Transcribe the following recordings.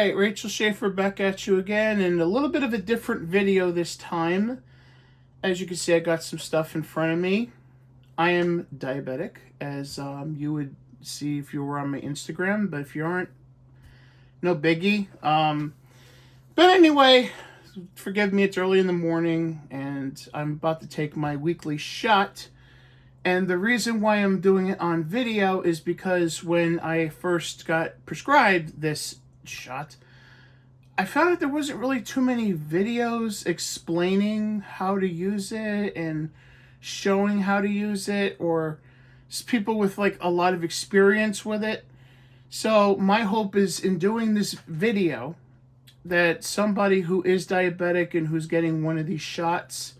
right, Rachel Schaefer back at you again, and a little bit of a different video this time. As you can see, I got some stuff in front of me. I am diabetic, as you would see if you were on my Instagram, but if you aren't, no biggie. But anyway, forgive me, it's early in the morning, and I'm about to take my weekly shot. And the reason why I'm doing it on video is because when I first got prescribed this shot, I found that there wasn't really too many videos explaining how to use it and showing how to use it, or people with like a lot of experience with it. So my hope is in doing this video that somebody who is diabetic and who's getting one of these shots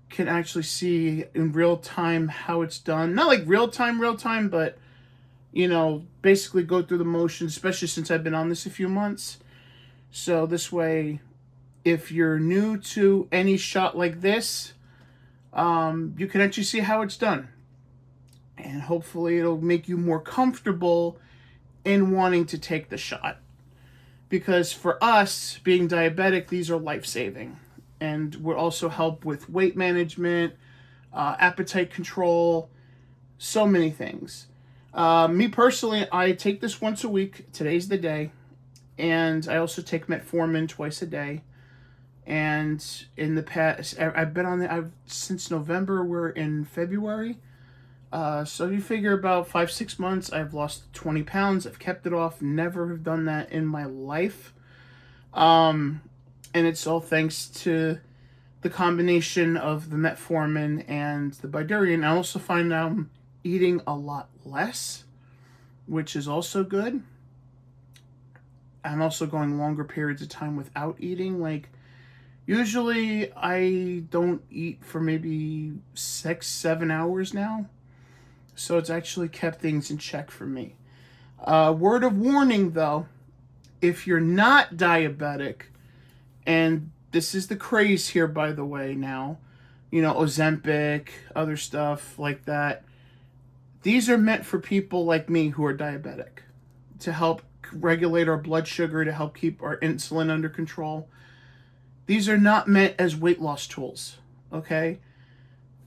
can actually see in real time how it's done. Not like real time, but basically go through the motions, especially since I've been on this a few months. So this way, if you're new to any shot like this, you can actually see how it's done. And hopefully it'll make you more comfortable in wanting to take the shot. Because for us, being diabetic, these are life-saving. And will also help with weight management, appetite control, so many things. Me personally, I take this once a week. Today's the day. And I also take metformin twice a day. And in the past, I've been on it since November. We're in February. So you figure about 5-6 months, I've lost 20 pounds. I've kept it off. Never have done that in my life. And it's all thanks to the combination of the metformin and the Bydureon. I also find I'm eating a lot less, which is also good. I'm also going longer periods of time without eating. Like, usually I don't eat for maybe 6-7 hours now. So it's actually kept things in check for me. Word of warning, though, if you're not diabetic, and this is the craze here, by the way, now, Ozempic, other stuff like that, these are meant for people like me who are diabetic, to help regulate our blood sugar, to help keep our insulin under control. These are not meant as weight loss tools, okay?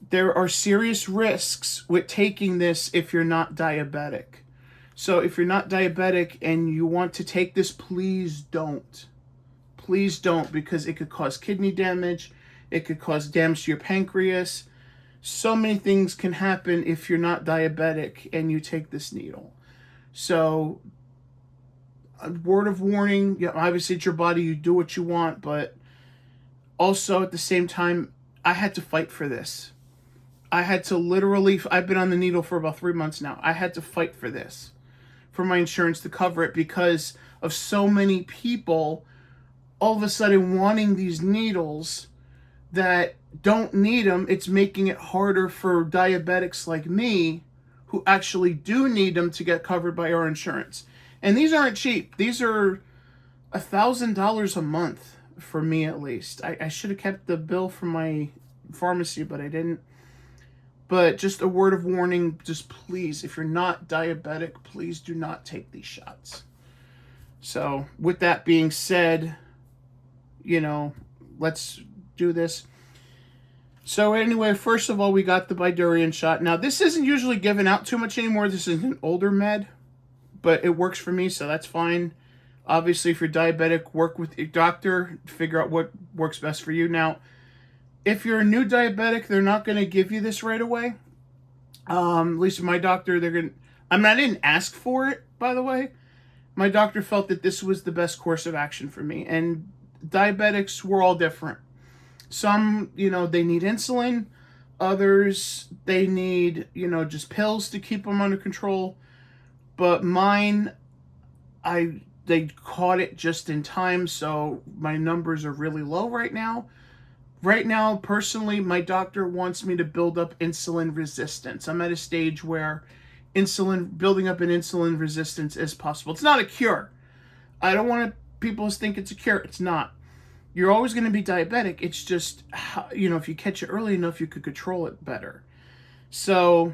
There are serious risks with taking this if you're not diabetic. So if you're not diabetic and you want to take this, please don't. Please don't, because it could cause kidney damage. It could cause damage to your pancreas. So many things can happen if you're not diabetic and you take this needle. So, a word of warning, obviously it's your body, you do what you want, but also at the same time, I had to fight for this. I had to literally, I've been on the needle for about 3 months now. I had to fight for this, for my insurance to cover it, because of so many people all of a sudden wanting these needles that don't need them. It's making it harder for diabetics like me who actually do need them to get covered by our insurance. And these aren't cheap. These are $1,000 a month for me, at least. I should have kept the bill from my pharmacy, but I didn't. But just a word of warning, just please, if you're not diabetic, please do not take these shots. So with that being said, let's do this. So anyway, first of all, we got the Bydureon shot. Now, this isn't usually given out too much anymore. This is an older med, but it works for me, so that's fine. Obviously, if you're diabetic, work with your doctor to figure out what works best for you. Now, if you're a new diabetic, they're not going to give you this right away. At least my doctor, I didn't ask for it, by the way. My doctor felt that this was the best course of action for me. And diabetics, we're all different. Some, they need insulin. Others, they need, just pills to keep them under control. But mine, they caught it just in time, so my numbers are really low right now. Right now, personally, my doctor wants me to build up insulin resistance. I'm at a stage where building up an insulin resistance is possible. It's not a cure. I don't want people to think it's a cure. It's not. You're always going to be diabetic. It's just, if you catch it early enough, you could control it better. So,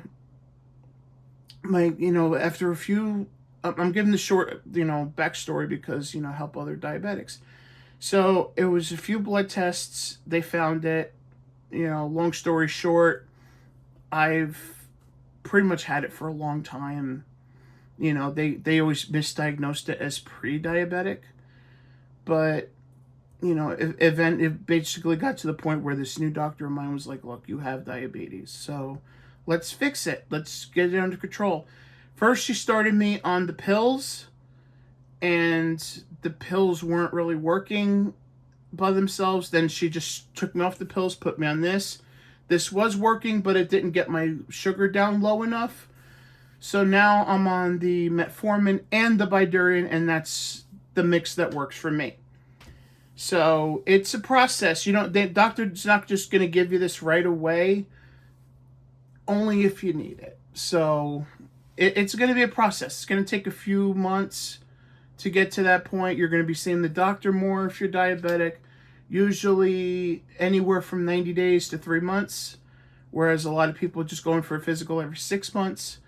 after a few I'm giving the short, backstory because, I help other diabetics. So it was a few blood tests. They found it. Long story short, I've pretty much had it for a long time. They always misdiagnosed it as pre-diabetic, but it basically got to the point where this new doctor of mine was like, look, you have diabetes, so let's fix it. Let's get it under control. First, she started me on the pills, and the pills weren't really working by themselves. Then she just took me off the pills, put me on this. This was working, but it didn't get my sugar down low enough. So now I'm on the metformin and the Bydureon, and that's the mix that works for me. So it's a process. The doctor's not just going to give you this right away, only if you need it. So it's going to be a process. It's going to take a few months to get to that point. You're going to be seeing the doctor more if you're diabetic, usually anywhere from 90 days to 3 months, whereas a lot of people are just going for a physical every 6 months.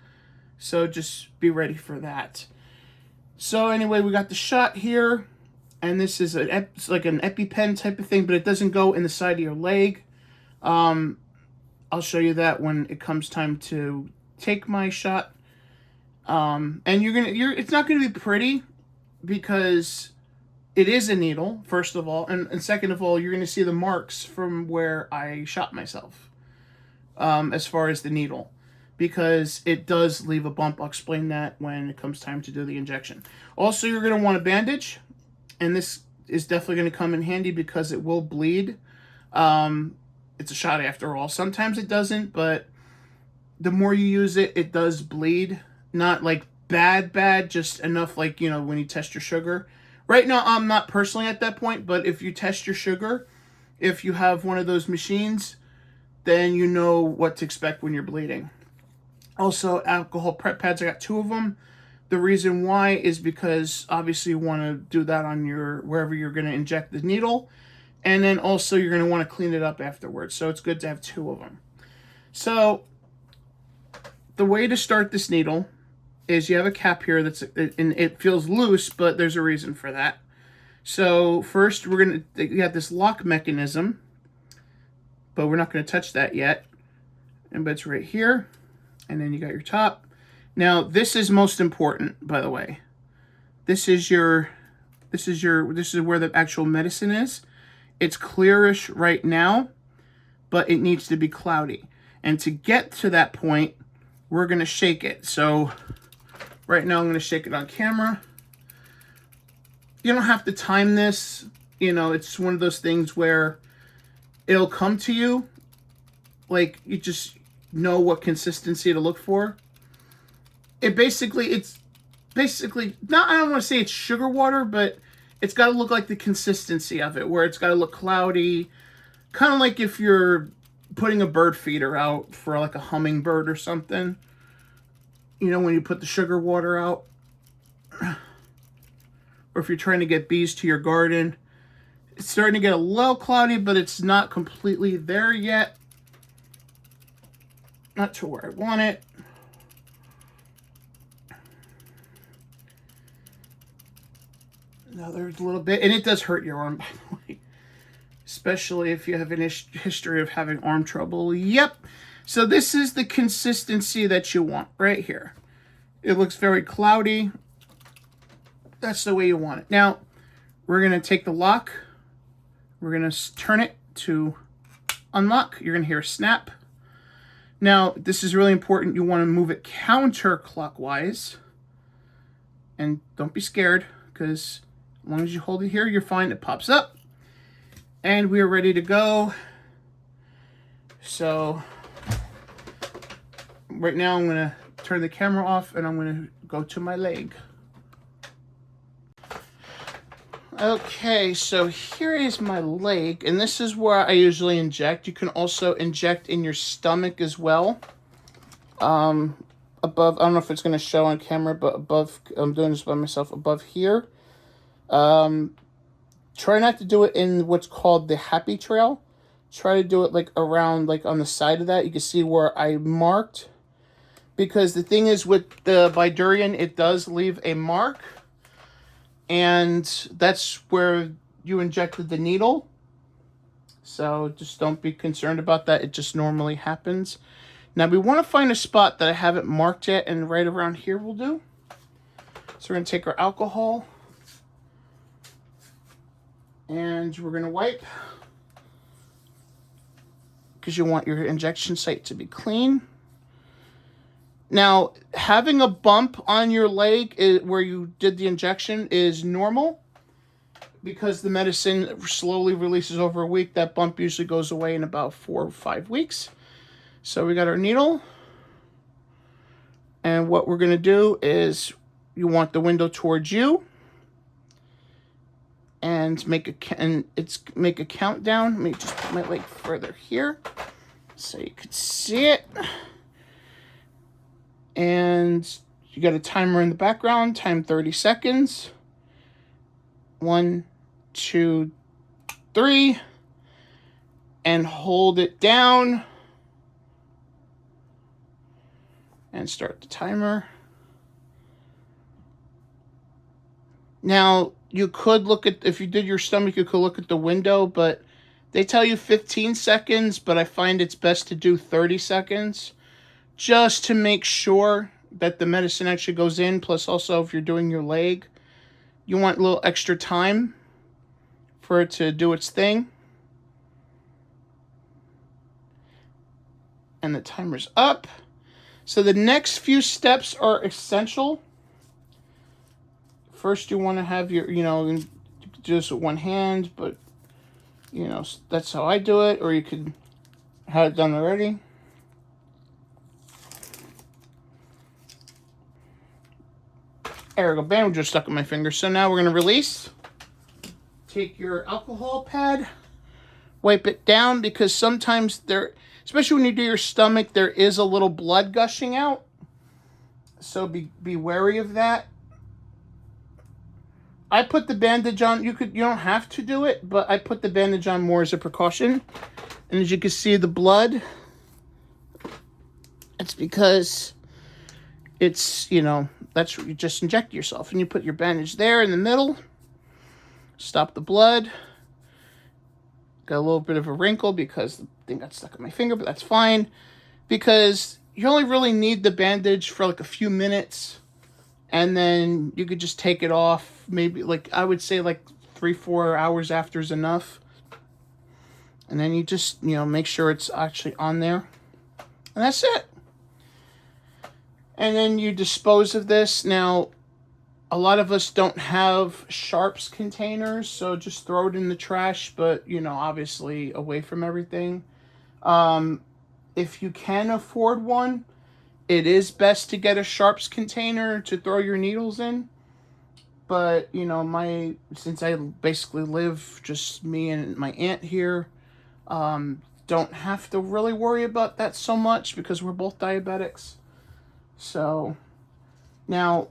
So just be ready for that. So anyway, we got the shot here. And this is like an EpiPen type of thing, but it doesn't go in the side of your leg. I'll show you that when it comes time to take my shot. And it's not gonna be pretty because it is a needle, first of all, and second of all, you're gonna see the marks from where I shot myself. As far as the needle, because it does leave a bump. I'll explain that when it comes time to do the injection. Also, you're gonna want a bandage. And this is definitely going to come in handy because it will bleed. It's a shot after all. Sometimes it doesn't, but the more you use it, it does bleed. Not like bad, just enough like, when you test your sugar. Right now, I'm not personally at that point, but if you test your sugar, if you have one of those machines, then you know what to expect when you're bleeding. Also, alcohol prep pads, I got 2 of them. The reason why is because obviously you want to do that on wherever you're going to inject the needle. And then also you're going to want to clean it up afterwards. So it's good to have 2 of them. So the way to start this needle is you have a cap here and it feels loose, but there's a reason for that. So first you have this lock mechanism, but we're not going to touch that yet. But it's right here. And then you got your top. Now, this is most important, by the way. This is where the actual medicine is. It's clearish right now, but it needs to be cloudy. And to get to that point, we're going to shake it. So right now I'm going to shake it on camera. You don't have to time this. It's one of those things where it'll come to you. Like, you just know what consistency to look for. It's basically not, I don't want to say it's sugar water, but it's got to look like the consistency of it, where it's got to look cloudy, kind of like if you're putting a bird feeder out for like a hummingbird or something, when you put the sugar water out, or if you're trying to get bees to your garden. It's starting to get a little cloudy, but it's not completely there yet. Not to where I want it. Another little bit, and it does hurt your arm, by the way, especially if you have a history of having arm trouble. Yep. So this is the consistency that you want right here. It looks very cloudy. That's the way you want it. Now, we're going to take the lock. We're going to turn it to unlock. You're going to hear a snap. Now, this is really important. You want to move it counterclockwise. And don't be scared, because as long as you hold it here, you're fine. It pops up. And we are ready to go. So right now I'm going to turn the camera off and I'm going to go to my leg. Okay, so here is my leg, and this is where I usually inject. You can also inject in your stomach as well. Above, I don't know if it's going to show on camera, but above, I'm doing this by myself, above here. Try not to do it in what's called the happy trail. Try to do it like around, like on the side of that. You can see where I marked. because the thing is with the Bydureon, it does leave a mark, and that's where you injected the needle. So just don't be concerned about that. It just normally happens. Now we want to find a spot that I haven't marked yet, and right around here will do. So we're going to take our alcohol, and we're going to wipe, because you want your injection site to be clean. Now, having a bump on your leg where you did the injection is normal, because the medicine slowly releases over a week. That bump usually goes away in about 4 or 5 weeks. So we got our needle, and what we're going to do is you want the window towards you, and make a countdown. Let me just put my leg further here so you could see it. And you got a timer in the background, time 30 seconds. 1, 2, 3, and hold it down and start the timer. Now, you could look at, if you did your stomach, you could look at the window, but they tell you 15 seconds, but I find it's best to do 30 seconds just to make sure that the medicine actually goes in. Plus, also, if you're doing your leg, you want a little extra time for it to do its thing. And the timer's up. So the next few steps are essential. First, you want to have your, you do this with one hand, but, that's how I do it. Or you could have it done already. There we go. Bam, just stuck in my finger. So now we're going to release. Take your alcohol pad. Wipe it down, because sometimes especially when you do your stomach, there is a little blood gushing out. So be wary of that. I put the bandage on. You don't have to do it, but I put the bandage on more as a precaution. And as you can see, the blood, it's because it's, that's what you just inject yourself. And you put your bandage there in the middle. Stop the blood. Got a little bit of a wrinkle because the thing got stuck in my finger, but that's fine. Because you only really need the bandage for like a few minutes. And then you could just take it off. Maybe I would say 3-4 hours after is enough. And then you just, make sure it's actually on there. And that's it. And then you dispose of this. Now, a lot of us don't have sharps containers, so just throw it in the trash, but, obviously away from everything. If you can afford one, it is best to get a sharps container to throw your needles in. But, since I basically live just me and my aunt here, don't have to really worry about that so much because we're both diabetics. So, now,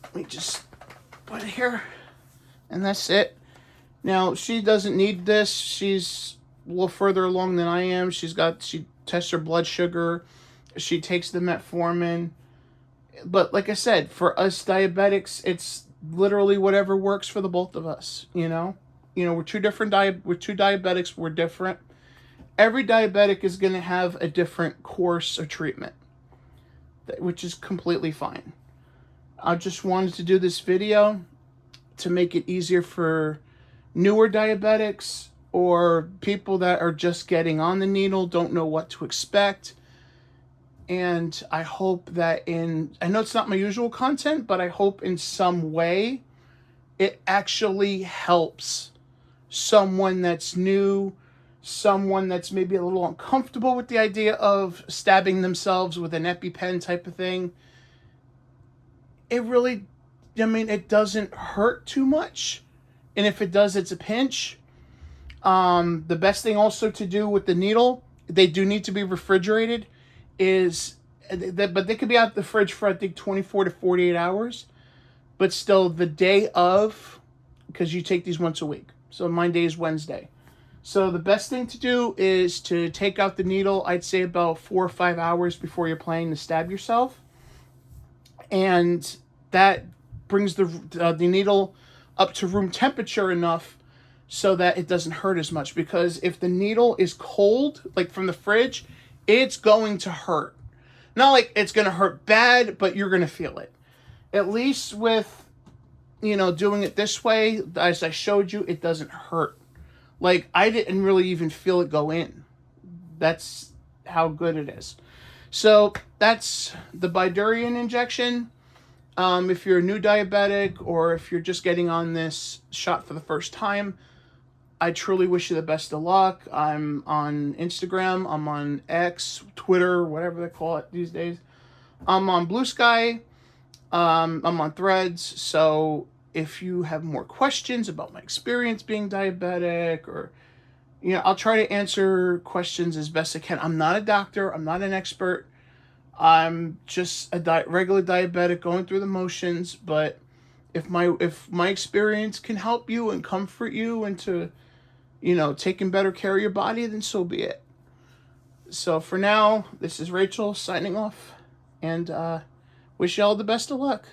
let me just put it here, and that's it. Now, she doesn't need this. She's a little further along than I am. She tests her blood sugar. She takes the metformin. But like I said, for us diabetics, it's literally whatever works for the both of us, we're two diabetics, we're different. Every diabetic is going to have a different course of treatment, which is completely fine. I just wanted to do this video to make it easier for newer diabetics or people that are just getting on the needle, don't know what to expect. And I hope that I know it's not my usual content, but I hope in some way it actually helps someone that's new, someone that's maybe a little uncomfortable with the idea of stabbing themselves with an EpiPen type of thing. It really, it doesn't hurt too much. And if it does, it's a pinch. The best thing also to do with the needle, they do need to be refrigerated, but they could be out the fridge for, I think, 24 to 48 hours. But still, the day of, because you take these once a week. So my day is Wednesday. So the best thing to do is to take out the needle, I'd say about 4 or 5 hours before you're planning to stab yourself. And that brings the needle up to room temperature enough so that it doesn't hurt as much. Because if the needle is cold, like from the fridge, it's going to hurt. Not like it's going to hurt bad, but you're going to feel it. At least with, doing it this way, as I showed you, it doesn't hurt. Like, I didn't really even feel it go in. That's how good it is. So that's the Bydureon injection. If you're a new diabetic or if you're just getting on this shot for the first time, I truly wish you the best of luck. I'm on Instagram. I'm on X, Twitter, whatever they call it these days. I'm on Blue Sky. I'm on Threads. So if you have more questions about my experience being diabetic, or I'll try to answer questions as best I can. I'm not a doctor. I'm not an expert. I'm just a regular diabetic going through the motions. But if my experience can help you and comfort you into taking better care of your body, then so be it. So for now, this is Rachel signing off, and wish you all the best of luck.